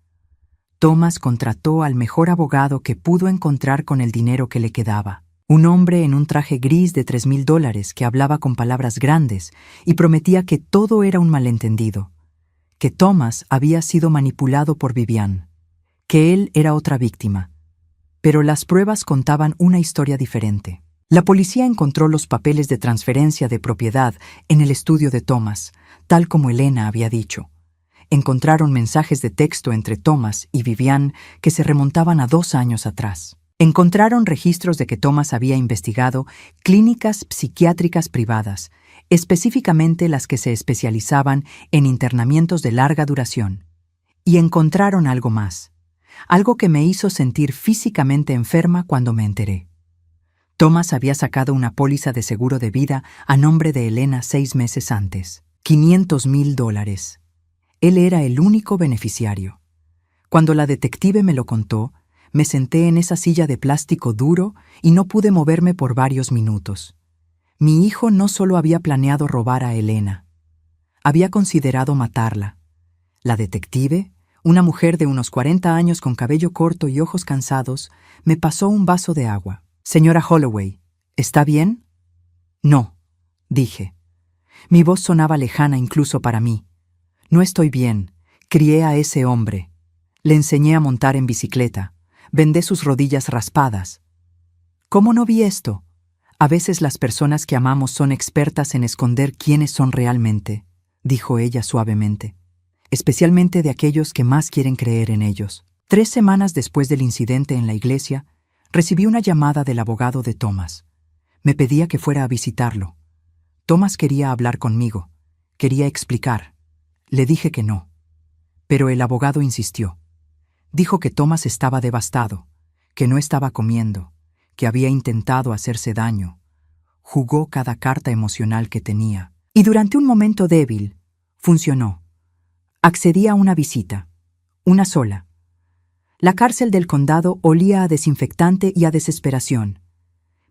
Thomas contrató al mejor abogado que pudo encontrar con el dinero que le quedaba. Un hombre en un traje gris de $3,000 que hablaba con palabras grandes y prometía que todo era un malentendido, que Thomas había sido manipulado por Vivian, que él era otra víctima. Pero las pruebas contaban una historia diferente. La policía encontró los papeles de transferencia de propiedad en el estudio de Thomas, tal como Elena había dicho. Encontraron mensajes de texto entre Thomas y Vivian que se remontaban a 2 años atrás. Encontraron registros de que Thomas había investigado clínicas psiquiátricas privadas, específicamente las que se especializaban en internamientos de larga duración. Y encontraron algo más, algo que me hizo sentir físicamente enferma cuando me enteré. Thomas había sacado una póliza de seguro de vida a nombre de Elena 6 meses antes. $500,000. Él era el único beneficiario. Cuando la detective me lo contó, me senté en esa silla de plástico duro y no pude moverme por varios minutos. Mi hijo no solo había planeado robar a Elena, había considerado matarla. La detective, una mujer de unos 40 años con cabello corto y ojos cansados, me pasó un vaso de agua. «Señora Holloway, ¿está bien?» «No», dije. Mi voz sonaba lejana incluso para mí. «No estoy bien. Crié a ese hombre. Le enseñé a montar en bicicleta. Vendé sus rodillas raspadas. ¿Cómo no vi esto? A veces las personas que amamos son expertas en esconder quiénes son realmente», dijo ella suavemente, «especialmente de aquellos que más quieren creer en ellos». 3 semanas después del incidente en la iglesia, recibí una llamada del abogado de Thomas. Me pedía que fuera a visitarlo. Thomas quería hablar conmigo, quería explicar. Le dije que no. Pero el abogado insistió. Dijo que Thomas estaba devastado, que no estaba comiendo, que había intentado hacerse daño. Jugó cada carta emocional que tenía. Y durante un momento débil, funcionó. Accedí a una visita, una sola. La cárcel del condado olía a desinfectante y a desesperación.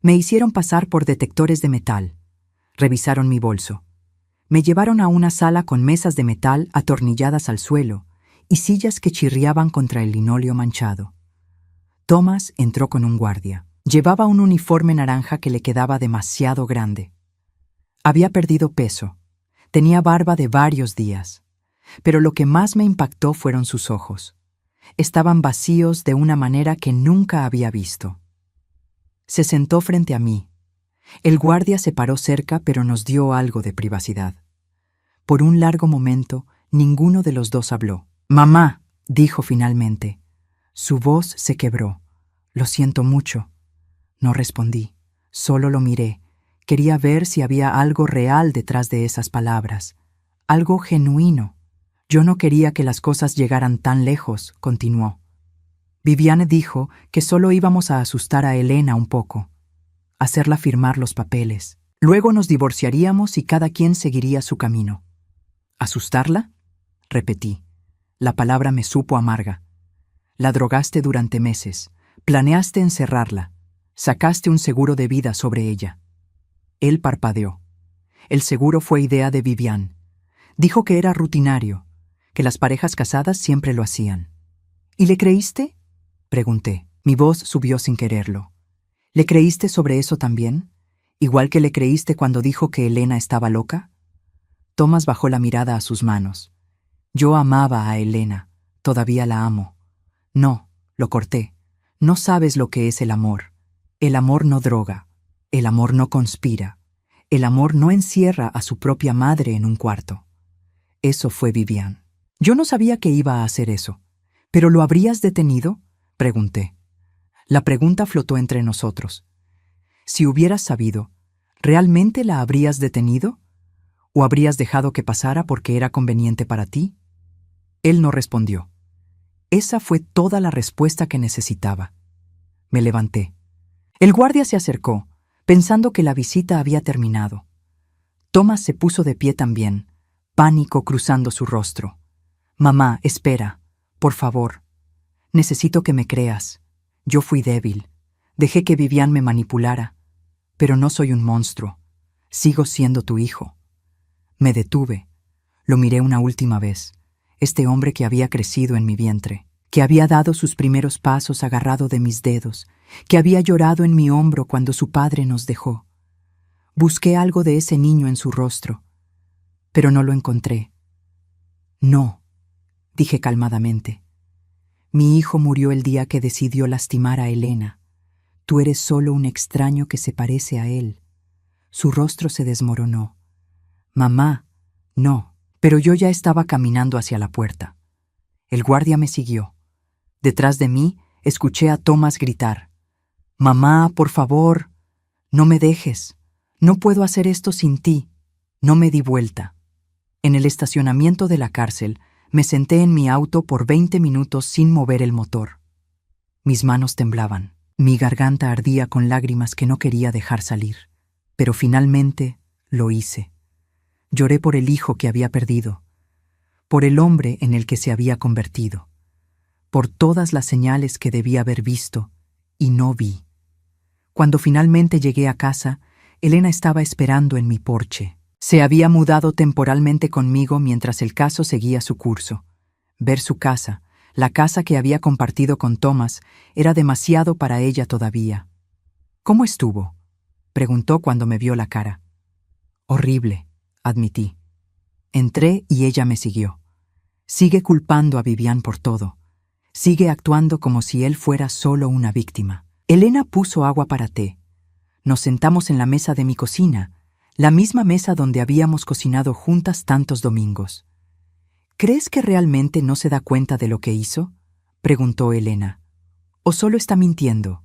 Me hicieron pasar por detectores de metal. Revisaron mi bolso. Me llevaron a una sala con mesas de metal atornilladas al suelo y sillas que chirriaban contra el linóleo manchado. Thomas entró con un guardia. Llevaba un uniforme naranja que le quedaba demasiado grande. Había perdido peso. Tenía barba de varios días. Pero lo que más me impactó fueron sus ojos. Estaban vacíos de una manera que nunca había visto. Se sentó frente a mí. El guardia se paró cerca, pero nos dio algo de privacidad. Por un largo momento, ninguno de los dos habló. «Mamá», dijo finalmente. Su voz se quebró. «Lo siento mucho». No respondí. Solo lo miré. Quería ver si había algo real detrás de esas palabras. Algo genuino. Yo no quería que las cosas llegaran tan lejos, continuó. Viviane dijo que solo íbamos a asustar a Elena un poco, hacerla firmar los papeles. Luego nos divorciaríamos y cada quien seguiría su camino. ¿Asustarla?, repetí. La palabra me supo amarga. La drogaste durante meses, planeaste encerrarla, sacaste un seguro de vida sobre ella. Él parpadeó. El seguro fue idea de Vivian. Dijo que era rutinario, que las parejas casadas siempre lo hacían. ¿Y le creíste?, pregunté. Mi voz subió sin quererlo. ¿Le creíste sobre eso también? ¿Igual que le creíste cuando dijo que Elena estaba loca? Thomas bajó la mirada a sus manos. Yo amaba a Elena. Todavía la amo. No, lo corté. No sabes lo que es el amor. El amor no droga. El amor no conspira. El amor no encierra a su propia madre en un cuarto. Eso fue Vivian. Yo no sabía que iba a hacer eso, ¿Pero lo habrías detenido?, pregunté. La pregunta flotó entre nosotros. Si hubieras sabido, ¿realmente la habrías detenido? ¿O habrías dejado que pasara porque era conveniente para ti? Él no respondió. Esa fue toda la respuesta que necesitaba. Me levanté. El guardia se acercó, pensando que la visita había terminado. Thomas se puso de pie también, pánico cruzando su rostro. Mamá, espera, por favor. Necesito que me creas. Yo fui débil. Dejé que Vivian me manipulara. Pero no soy un monstruo. Sigo siendo tu hijo. Me detuve. Lo miré una última vez. Este hombre que había crecido en mi vientre, que había dado sus primeros pasos agarrado de mis dedos, que había llorado en mi hombro cuando su padre nos dejó. Busqué algo de ese niño en su rostro, pero no lo encontré. No, dije calmadamente. Mi hijo murió el día que decidió lastimar a Elena. Tú eres solo un extraño que se parece a él. Su rostro se desmoronó. Mamá, no, pero yo ya estaba caminando hacia la puerta. El guardia me siguió. Detrás de mí escuché a Thomas gritar: «Mamá, por favor, no me dejes. No puedo hacer esto sin ti». No me di vuelta. En el estacionamiento de la cárcel, me senté en mi auto por 20 minutos sin mover el motor. Mis manos temblaban. Mi garganta ardía con lágrimas que no quería dejar salir. Pero finalmente lo hice. Lloré por el hijo que había perdido, por el hombre en el que se había convertido, por todas las señales que debía haber visto y no vi. Cuando finalmente llegué a casa, Elena estaba esperando en mi porche. Se había mudado temporalmente conmigo mientras el caso seguía su curso. Ver su casa, la casa que había compartido con Thomas, era demasiado para ella todavía. «¿Cómo estuvo?», preguntó cuando me vio la cara. «Horrible», admití. Entré y ella me siguió. Sigue culpando a Vivian por todo. Sigue actuando como si él fuera solo una víctima. Elena puso agua para té. Nos sentamos en la mesa de mi cocina, la misma mesa donde habíamos cocinado juntas tantos domingos. «¿Crees que realmente no se da cuenta de lo que hizo?», preguntó Elena. «¿O solo está mintiendo?».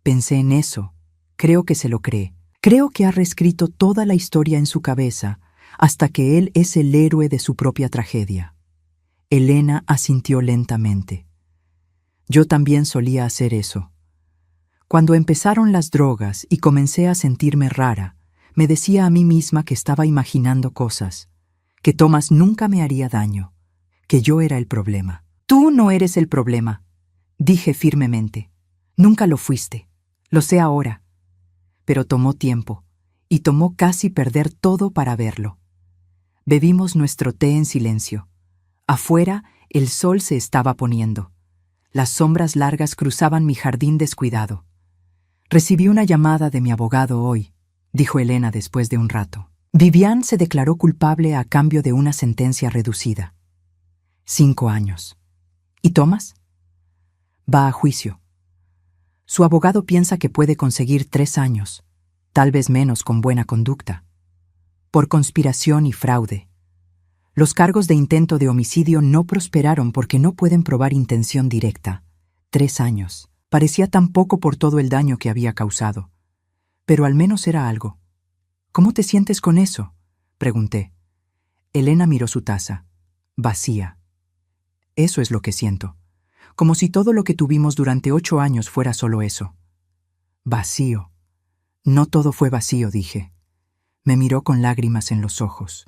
Pensé en eso. Creo que se lo cree. Creo que ha reescrito toda la historia en su cabeza, hasta que él es el héroe de su propia tragedia. Elena asintió lentamente. Yo también solía hacer eso. Cuando empezaron las drogas y comencé a sentirme rara, me decía a mí misma que estaba imaginando cosas, que Thomas nunca me haría daño, que yo era el problema. «Tú no eres el problema», dije firmemente. «Nunca lo fuiste. Lo sé ahora». Pero tomó tiempo, y tomó casi perder todo para verlo. Bebimos nuestro té en silencio. Afuera, el sol se estaba poniendo. Las sombras largas cruzaban mi jardín descuidado. «Recibí una llamada de mi abogado hoy», dijo Elena después de un rato. «Vivian se declaró culpable a cambio de una sentencia reducida. 5 años. ¿Y Thomas? Va a juicio. Su abogado piensa que puede conseguir 3 años, tal vez menos con buena conducta, por conspiración y fraude. Los cargos de intento de homicidio no prosperaron porque no pueden probar intención directa. 3 años. Parecía tan poco por todo el daño que había causado. Pero al menos era algo. «¿Cómo te sientes con eso?», pregunté. Elena miró su taza. Vacía. «Eso es lo que siento. Como si todo lo que tuvimos durante 8 años fuera solo eso». «Vacío». «No todo fue vacío», dije. Me miró con lágrimas en los ojos.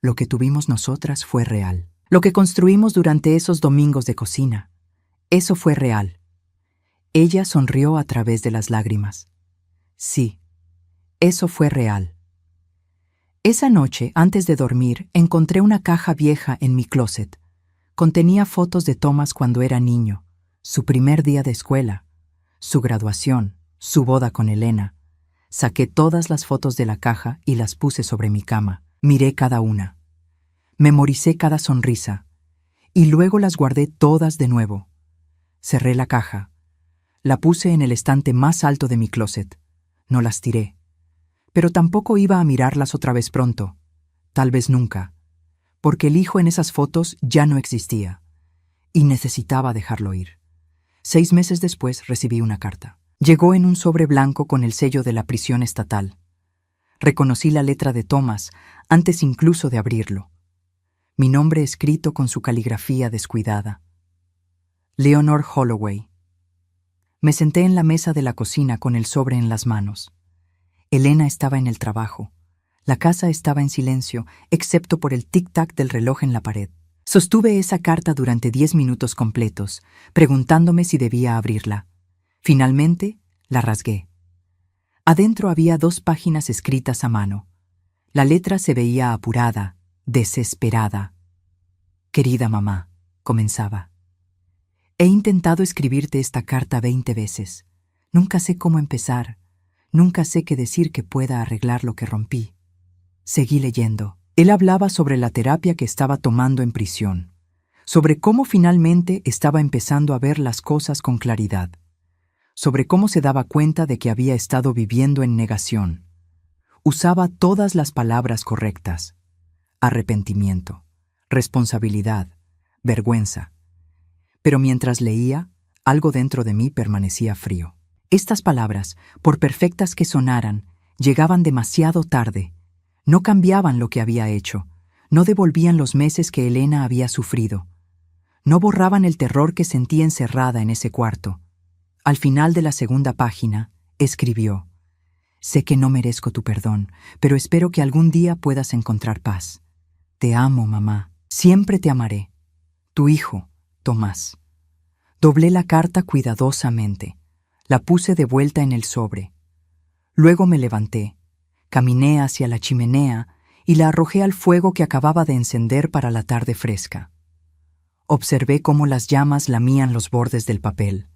Lo que tuvimos nosotras fue real. Lo que construimos durante esos domingos de cocina. Eso fue real. Ella sonrió a través de las lágrimas. Sí, eso fue real. Esa noche, antes de dormir, encontré una caja vieja en mi closet. Contenía fotos de Thomas cuando era niño, su primer día de escuela, su graduación, su boda con Elena. Saqué todas las fotos de la caja y las puse sobre mi cama. Miré cada una. Memoricé cada sonrisa. Y luego las guardé todas de nuevo. Cerré la caja. La puse en el estante más alto de mi closet. No las tiré. Pero tampoco iba a mirarlas otra vez pronto. Tal vez nunca. Porque el hijo en esas fotos ya no existía. y necesitaba dejarlo ir. 6 meses después recibí una carta. Llegó en un sobre blanco con el sello de la prisión estatal. Reconocí la letra de Thomas antes incluso de abrirlo. Mi nombre escrito con su caligrafía descuidada. Leonor Holloway. Me senté en la mesa de la cocina con el sobre en las manos. Elena estaba en el trabajo. La casa estaba en silencio, excepto por el tic-tac del reloj en la pared. Sostuve esa carta durante 10 minutos completos, preguntándome si debía abrirla. Finalmente, la rasgué. Adentro había 2 páginas escritas a mano. La letra se veía apurada, desesperada. «Querida mamá», comenzaba. «He intentado escribirte esta carta 20 veces. Nunca sé cómo empezar. Nunca sé qué decir que pueda arreglar lo que rompí». Seguí leyendo. Él hablaba sobre la terapia que estaba tomando en prisión, sobre cómo finalmente estaba empezando a ver las cosas con claridad, sobre cómo se daba cuenta de que había estado viviendo en negación. Usaba todas las palabras correctas: arrepentimiento, responsabilidad, vergüenza. Pero mientras leía, algo dentro de mí permanecía frío. Estas palabras, por perfectas que sonaran, llegaban demasiado tarde. No cambiaban lo que había hecho, no devolvían los meses que Elena había sufrido, no borraban el terror que sentía encerrada en ese cuarto. Al final de la segunda página, escribió: «Sé que no merezco tu perdón, pero espero que algún día puedas encontrar paz. Te amo, mamá. Siempre te amaré. Tu hijo, Tomás». Doblé la carta cuidadosamente. La puse de vuelta en el sobre. Luego me levanté. Caminé hacia la chimenea y la arrojé al fuego que acababa de encender para la tarde fresca. Observé cómo las llamas lamían los bordes del papel,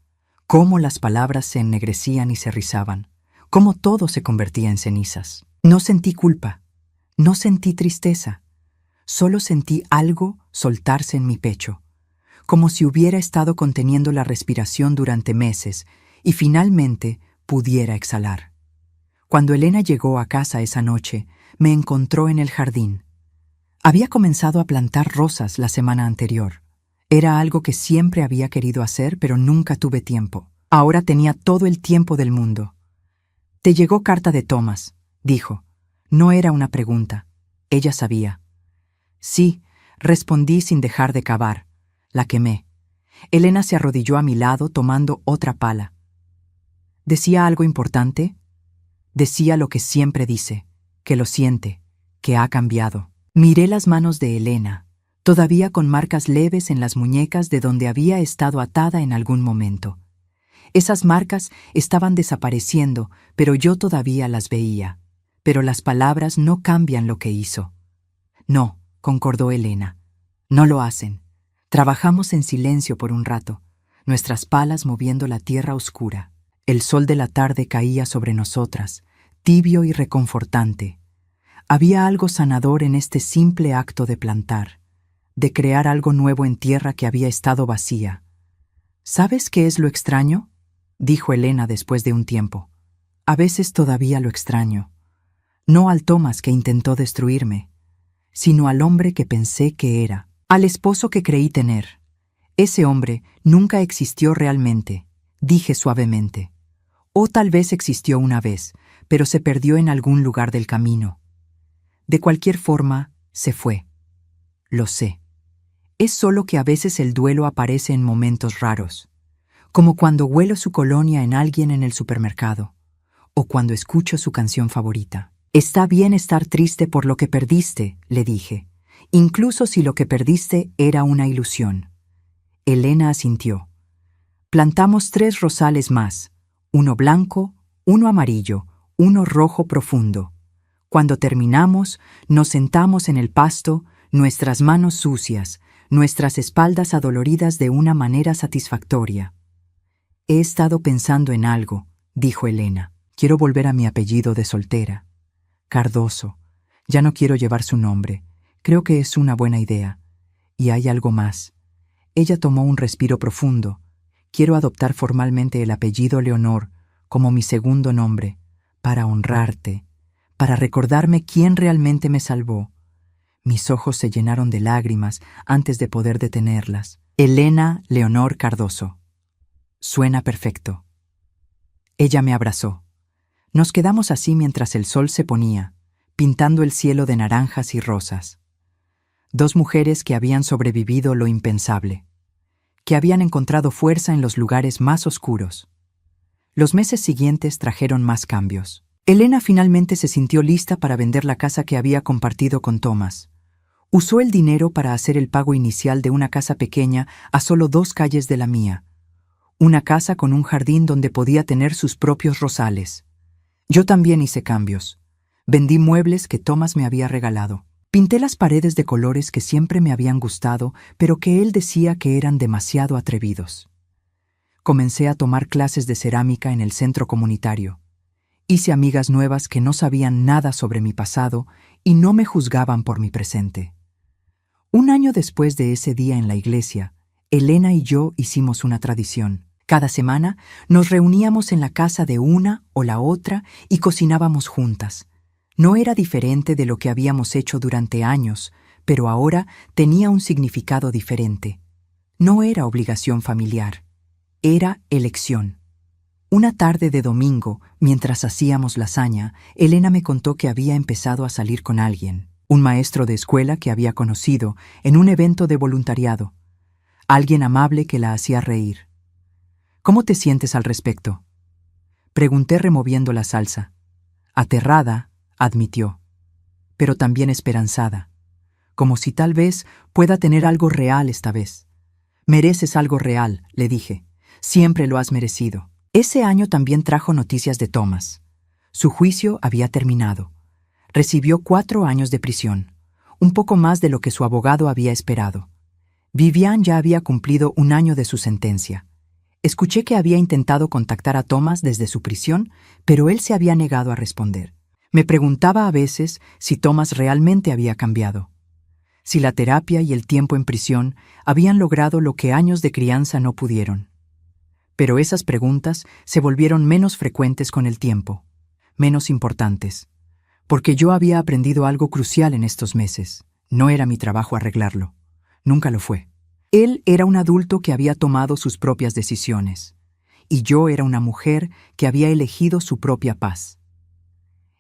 cómo las palabras se ennegrecían y se rizaban, cómo todo se convertía en cenizas. No sentí culpa, no sentí tristeza, solo sentí algo soltarse en mi pecho, como si hubiera estado conteniendo la respiración durante meses y finalmente pudiera exhalar. Cuando Elena llegó a casa esa noche, me encontró en el jardín. Había comenzado a plantar rosas la semana anterior. Era algo que siempre había querido hacer, pero nunca tuve tiempo. Ahora tenía todo el tiempo del mundo. «Te llegó carta de Thomas», dijo. No era una pregunta. Ella sabía. «Sí», respondí sin dejar de cavar. La quemé. Elena se arrodilló a mi lado tomando otra pala. «¿Decía algo importante?» Decía lo que siempre dice, que lo siente, que ha cambiado. Miré las manos de Elena, todavía con marcas leves en las muñecas de donde había estado atada en algún momento. Esas marcas estaban desapareciendo, pero yo todavía las veía. Pero las palabras no cambian lo que hizo. «No», concordó Elena, «no lo hacen». Trabajamos en silencio por un rato, nuestras palas moviendo la tierra oscura. El sol de la tarde caía sobre nosotras, tibio y reconfortante. Había algo sanador en este simple acto de plantar, de crear algo nuevo en tierra que había estado vacía. «¿Sabes qué es lo extraño?», dijo Elena después de un tiempo. «A veces todavía lo extraño. No al Thomas que intentó destruirme, sino al hombre que pensé que era, al esposo que creí tener. Ese hombre nunca existió realmente», dije suavemente. «O tal vez existió una vez, pero se perdió en algún lugar del camino. De cualquier forma, se fue. Lo sé. Es solo que a veces el duelo aparece en momentos raros, como cuando huelo su colonia en alguien en el supermercado, o cuando escucho su canción favorita. Está bien estar triste por lo que perdiste», le dije, «incluso si lo que perdiste era una ilusión». Elena asintió. Plantamos 3 rosales más, uno blanco, uno amarillo, uno rojo profundo. Cuando terminamos, nos sentamos en el pasto, nuestras manos sucias, nuestras espaldas adoloridas de una manera satisfactoria. «He estado pensando en algo», dijo Elena. «Quiero volver a mi apellido de soltera. Cardoso. Ya no quiero llevar su nombre. Creo que es una buena idea. Y hay algo más». Ella tomó un respiro profundo. «Quiero adoptar formalmente el apellido Leonor como mi segundo nombre, para honrarte, para recordarme quién realmente me salvó». Mis ojos se llenaron de lágrimas antes de poder detenerlas. Elena Leonor Cardoso. Suena perfecto. Ella me abrazó. Nos quedamos así mientras el sol se ponía, pintando el cielo de naranjas y rosas. Dos mujeres que habían sobrevivido lo impensable, que habían encontrado fuerza en los lugares más oscuros. Los meses siguientes trajeron más cambios. Elena finalmente se sintió lista para vender la casa que había compartido con Thomas. Usó el dinero para hacer el pago inicial de una casa pequeña a solo 2 calles de la mía. Una casa con un jardín donde podía tener sus propios rosales. Yo también hice cambios. Vendí muebles que Thomas me había regalado. Pinté las paredes de colores que siempre me habían gustado, pero que él decía que eran demasiado atrevidos. Comencé a tomar clases de cerámica en el centro comunitario. Hice amigas nuevas que no sabían nada sobre mi pasado y no me juzgaban por mi presente. Un año después de ese día en la iglesia, Elena y yo hicimos una tradición. Cada semana nos reuníamos en la casa de una o la otra y cocinábamos juntas. No era diferente de lo que habíamos hecho durante años, pero ahora tenía un significado diferente. No era obligación familiar. Era elección. Una tarde de domingo, mientras hacíamos lasaña, Elena me contó que había empezado a salir con alguien, un maestro de escuela que había conocido en un evento de voluntariado, alguien amable que la hacía reír. ¿Cómo te sientes al respecto?, pregunté removiendo la salsa. Aterrada, admitió, pero también esperanzada, como si tal vez pueda tener algo real esta vez. Mereces algo real, le dije. Siempre lo has merecido. Ese año también trajo noticias de Thomas. Su juicio había terminado. Recibió 4 años de prisión, un poco más de lo que su abogado había esperado. Vivian ya había cumplido 1 año de su sentencia. Escuché que había intentado contactar a Thomas desde su prisión, pero él se había negado a responder. Me preguntaba a veces si Thomas realmente había cambiado, si la terapia y el tiempo en prisión habían logrado lo que años de crianza no pudieron. Pero esas preguntas se volvieron menos frecuentes con el tiempo, menos importantes, porque yo había aprendido algo crucial en estos meses. No era mi trabajo arreglarlo. Nunca lo fue. Él era un adulto que había tomado sus propias decisiones, y yo era una mujer que había elegido su propia paz.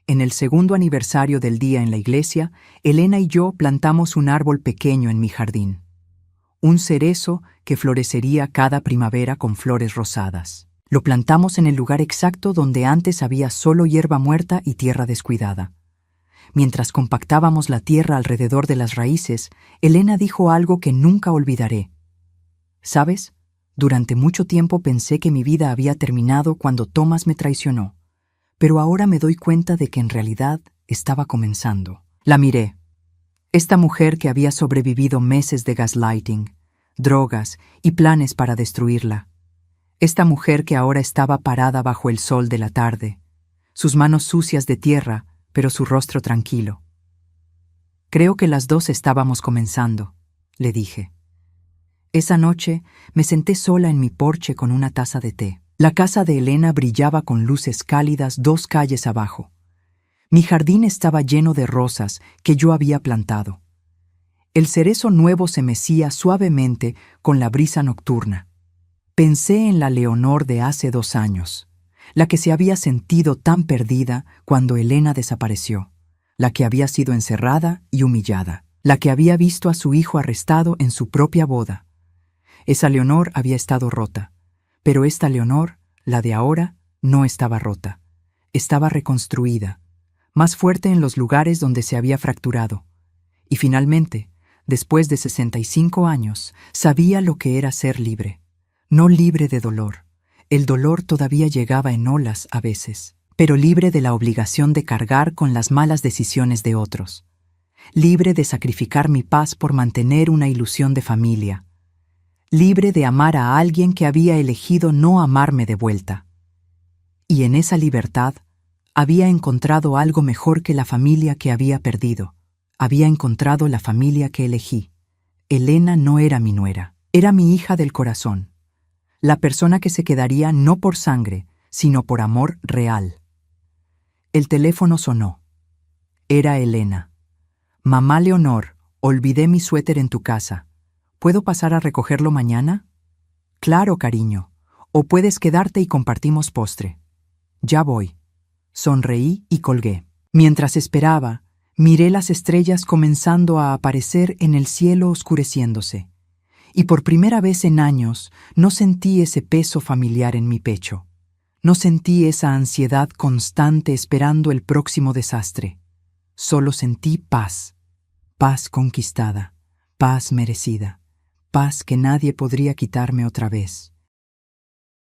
En el 2º aniversario del día en la iglesia, Elena y yo plantamos un árbol pequeño en mi jardín. Un cerezo que florecería cada primavera con flores rosadas. Lo plantamos en el lugar exacto donde antes había solo hierba muerta y tierra descuidada. Mientras compactábamos la tierra alrededor de las raíces, Elena dijo algo que nunca olvidaré. ¿Sabes? Durante mucho tiempo pensé que mi vida había terminado cuando Thomas me traicionó, pero ahora me doy cuenta de que en realidad estaba comenzando. La miré. Esta mujer que había sobrevivido meses de gaslighting, drogas y planes para destruirla. Esta mujer que ahora estaba parada bajo el sol de la tarde, sus manos sucias de tierra, pero su rostro tranquilo. Creo que las dos estábamos comenzando, le dije. Esa noche me senté sola en mi porche con una taza de té. La casa de Elena brillaba con luces cálidas 2 calles abajo. Mi jardín estaba lleno de rosas que yo había plantado. El cerezo nuevo se mecía suavemente con la brisa nocturna. Pensé en la Leonor de hace 2 años, la que se había sentido tan perdida cuando Elena desapareció, la que había sido encerrada y humillada, la que había visto a su hijo arrestado en su propia boda. Esa Leonor había estado rota, pero esta Leonor, la de ahora, no estaba rota. Estaba reconstruida, más fuerte en los lugares donde se había fracturado. Y finalmente, después de 65 años, sabía lo que era ser libre. No libre de dolor. El dolor todavía llegaba en olas a veces, pero libre de la obligación de cargar con las malas decisiones de otros. Libre de sacrificar mi paz por mantener una ilusión de familia. Libre de amar a alguien que había elegido no amarme de vuelta. Y en esa libertad, había encontrado algo mejor que la familia que había perdido. Había encontrado la familia que elegí. Elena no era mi nuera, era mi hija del corazón. La persona que se quedaría no por sangre, sino por amor real. El teléfono sonó. Era Elena. Mamá Leonor, olvidé mi suéter en tu casa. ¿Puedo pasar a recogerlo mañana? Claro, cariño. O puedes quedarte y compartimos postre. Ya voy. Sonreí y colgué. Mientras esperaba, miré las estrellas comenzando a aparecer en el cielo oscureciéndose, y por primera vez en años no sentí ese peso familiar en mi pecho. No sentí esa ansiedad constante esperando el próximo desastre. Solo sentí paz, paz conquistada, paz merecida, paz que nadie podría quitarme otra vez.